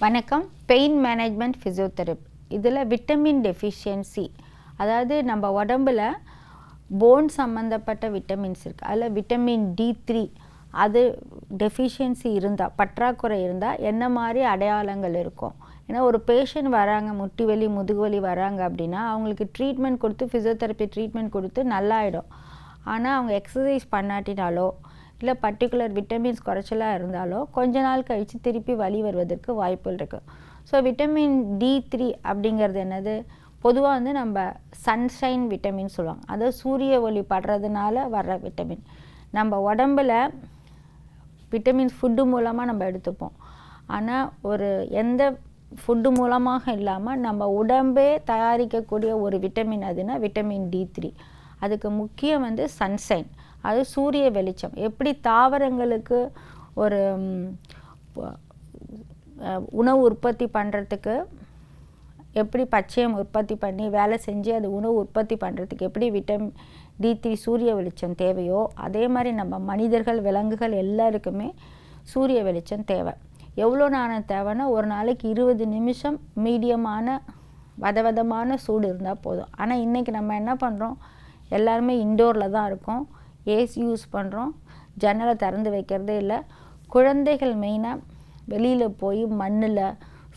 வணக்கம். Pain management physiotherapy. இதில் vitamin deficiency, அதாவது நம்ம உடம்புல போன் சம்மந்தப்பட்ட விட்டமின்ஸ் இருக்குது. அதில் விட்டமின் D3 அது டெஃபிஷியன்சி இருந்தால், பற்றாக்குறை இருந்தால் என்ன மாதிரி அடையாளங்கள் இருக்கும்? ஏன்னா ஒரு பேஷண்ட் வராங்க, முட்டி வலி முதுகு வலி வராங்க அப்படின்னா அவங்களுக்கு ட்ரீட்மெண்ட் கொடுத்து ஃபிசியோதெரப்பி ட்ரீட்மெண்ட் கொடுத்து நல்லாயிடும். ஆனால் அவங்க எக்ஸசைஸ் பண்ணாட்டினாலோ இல்லை பர்டிகுலர் விட்டமின்ஸ் குறைச்சலாக இருந்தாலோ கொஞ்ச நாள் கழித்து திருப்பி வலி வருவதற்கு வாய்ப்புகள் இருக்குது. ஸோ விட்டமின் D3 அப்படிங்கிறது என்னது? பொதுவாக வந்து நம்ம சன்ஷைன் விட்டமின் சொல்லுவாங்க. அதாவது சூரிய ஒளி படுறதுனால வர்ற விட்டமின். நம்ம உடம்பில் விட்டமின்ஸ் ஃபுட்டு மூலமாக நம்ம எடுத்துப்போம். ஆனால் ஒரு எந்த ஃபுட்டு மூலமாக இல்லாமல் நம்ம உடம்பே தயாரிக்கக்கூடிய ஒரு விட்டமின் அதுனா விட்டமின் D3. அதுக்கு முக்கியம் வந்து சன்ஷைன், அது சூரிய வெளிச்சம். எப்படி தாவரங்களுக்கு ஒரு உணவு உற்பத்தி பண்ணுறதுக்கு எப்படி பச்சையம் உற்பத்தி பண்ணி வேலை செஞ்சு அது உணவு உற்பத்தி பண்ணுறதுக்கு எப்படி விட்டமின் D3 சூரிய வெளிச்சம் தேவையோ, அதே மாதிரி நம்ம மனிதர்கள் விலங்குகள் எல்லாருக்குமே சூரிய வெளிச்சம் தேவை. எவ்வளோ நேரம் தேவைன்னா ஒரு நாளைக்கு 20 நிமிஷம் மீடியமான வதவதமான சூடு இருந்தால் போதும். ஆனால் இன்றைக்கி நம்ம என்ன பண்ணுறோம்? எல்லாருமே இன்டோரில் தான் இருக்கோம், ஏசி யூஸ் பண்ணுறோம், ஜன்னலை திறந்து வைக்கிறதே இல்லை. குழந்தைகள் மெயினாக வெளியில் போய் மண்ணில்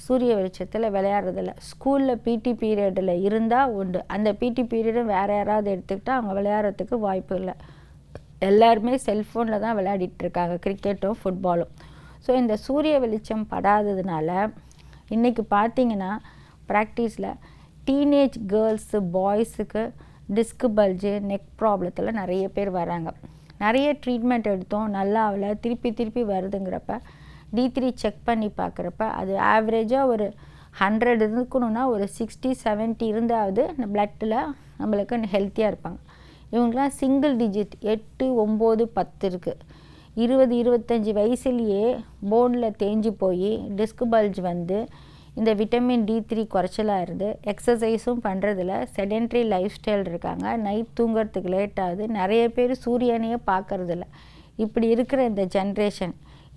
சூரிய வெளிச்சத்தில் விளையாடுறதில்ல. ஸ்கூலில் பிடி பீரியடில் இருந்தால் உண்டு, அந்த பிடி பீரியடும் வேறு யாராவது எடுத்துக்கிட்டால் அவங்க விளையாடுறதுக்கு வாய்ப்பு இல்லை. எல்லாருமே செல்ஃபோனில் தான் விளையாடிட்டுருக்காங்க, கிரிக்கெட்டும் ஃபுட்பாலும். ஸோ இந்த சூரிய வெளிச்சம் படாததுனால இன்றைக்கி பார்த்திங்கன்னா ப்ராக்டிஸில் டீனேஜ் கேர்ள்ஸு பாய்ஸுக்கு டிஸ்க் பல்ஜு நெக் ப்ராப்ளத்தில் நிறைய பேர் வராங்க. நிறைய ட்ரீட்மெண்ட் எடுத்தோம், நல்லா ஆகலை, திருப்பி வருதுங்கிறப்ப D3 செக் பண்ணி பார்க்குறப்ப அது ஆவரேஜாக ஒரு 100 இருக்கணும்னா ஒரு 60-70 இருந்தாவது இந்த பிளட்டில் நம்மளுக்கு ஹெல்த்தியாக இருப்பாங்க. இவங்களாம் சிங்கிள் டிஜிட் 8, 9, 10 இருக்குது. 20-25 வயசுலேயே போனில் தேஞ்சு போய் டிஸ்க் பல்ஜ் வந்து இந்த விட்டமின் D3 குறைச்சலாக இருந்து எக்ஸசைஸும் பண்ணுறதில்ல, செடென்ட்ரி லைஃப் ஸ்டைல் இருக்காங்க, நைட் தூங்கிறதுக்கு லேட் ஆகுது, நிறைய பேர் சூரியனையே பார்க்கறதில்ல. இப்படி இருக்கிற இந்த ஜென்ரேஷன்,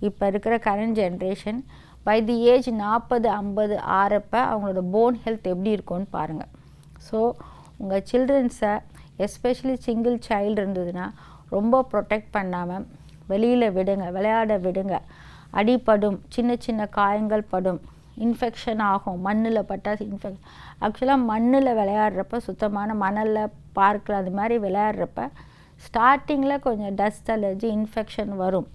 இப்போ இருக்கிற current generation by the age 40-50 ஆறப்போ அவங்களோட போன் ஹெல்த் எப்படி இருக்கும்னு பாருங்கள். ஸோ உங்கள் சில்ட்ரன்ஸை எஸ்பெஷலி சிங்கிள் சைல்டு இருந்ததுன்னா ரொம்ப ப்ரொடெக்ட் பண்ணாமல் வெளியில் விடுங்க, விளையாட விடுங்க. அடிப்படும், சின்ன காயங்கள் படும், இன்ஃபெக்ஷன் ஆகும். மண்ணில் பட்டால் ஆக்சுவலாக மண்ணில் விளையாடுறப்ப சுத்தமான மணலில் பார்க்கில் அது மாதிரி விளையாடுறப்ப ஸ்டார்டிங்கில் கொஞ்சம் டஸ்ட் அலர்ஜி இன்ஃபெக்ஷன் வரும்.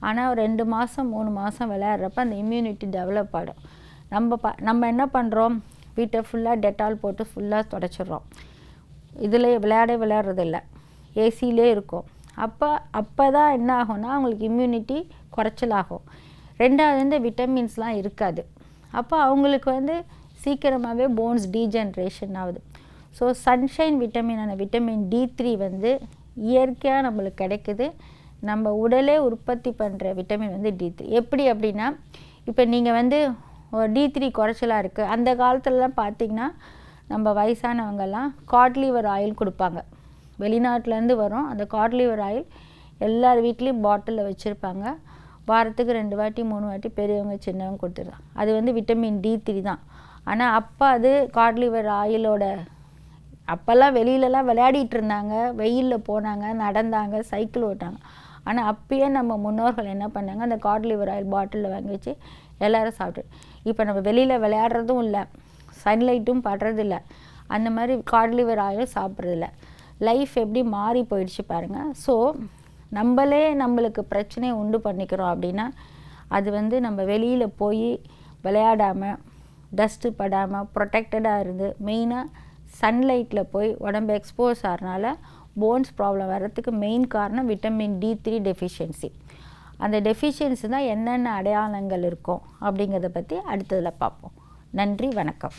ஆனால் ஒரு 2 மாதம் 3 மாதம் விளையாடுறப்ப அந்த இம்யூனிட்டி டெவலப் ஆகிடும். நம்ம என்ன பண்ணுறோம்? வீட்டை ஃபுல்லாக டெட்டால் போட்டு ஃபுல்லாக தொடச்சிட்றோம். இதில் விளையாடுறதில்ல, ஏசியிலே இருக்கும். அப்போ தான் என்ன ஆகும்னா அவங்களுக்கு இம்யூனிட்டி குறைச்சலாகும். ரெண்டாவது இந்த விட்டமின்ஸ்லாம் இருக்காது. அப்போ அவங்களுக்கு வந்து சீக்கிரமாகவே போன்ஸ் டீஜென்ரேஷன் ஆகுது. ஸோ சன்ஷைன் விட்டமினான விட்டமின் D3 வந்து இயற்கையாக நம்மளுக்கு கிடைக்குது. நம்ம உடலே உற்பத்தி பண்ணுற விட்டமின் வந்து D3. எப்படி அப்படின்னா, இப்போ நீங்கள் வந்து D3 குறைச்சலாக இருக்குது. அந்த காலத்துலலாம் பார்த்திங்கன்னா நம்ம வயசானவங்கெல்லாம் காட் லிவர் ஆயில் கொடுப்பாங்க, வெளிநாட்டிலேருந்து வரும். அந்த காட் லிவர் ஆயில் எல்லார் வீட்லேயும் பாட்டிலில் வச்சுருப்பாங்க. வாரத்துக்கு 2 வாட்டி 3 வாட்டி பெரியவங்க சின்னவங்க கொடுத்துருவாங்க. அது வந்து விட்டமின் D3 தான். ஆனால் அப்போ அது காட் லிவர் ஆயிலோட அப்போல்லாம் வெளியிலலாம் விளையாடிட்டு இருந்தாங்க, வெயிலில் போனாங்க, நடந்தாங்க, சைக்கிள் ஓட்டாங்க. ஆனால் அப்பயே நம்ம முன்னோர்கள் என்ன பண்ணாங்க? அந்த காட் லிவர் ஆயில் பாட்டிலில் வாங்கி வச்சு எல்லோரும் சாப்பிட்டு. இப்போ நம்ம வெளியில் விளையாடுறதும் இல்லை, சன்லைட்டும் படுறதில்ல, அந்த மாதிரி காட் லிவர் ஆயிலும் சாப்பிட்றதில்ல. லைஃப் எப்படி மாறி போயிடுச்சு பாருங்கள். ஸோ நம்மளுக்கு பிரச்சனையை உண்டு பண்ணிக்கிறோம் அப்படின்னா அது வந்து நம்ம வெளியில் போய் விளையாடாமல் டஸ்ட்டு படாமல் ப்ரொடெக்டடாக இருந்து மெயினாக சன்லைட்டில் போய் உடம்பு எக்ஸ்போஸ் ஆகிறனால போன்ஸ் ப்ராப்ளம் வர்றதுக்கு மெயின் காரணம் விட்டமின் D3 டெஃபிஷியன்சி. அந்த டெஃபிஷியன்சி தான் என்னென்ன அடையாளங்கள் இருக்கும் அப்படிங்கிறத பற்றி அடுத்ததில் பார்ப்போம். நன்றி, வணக்கம்.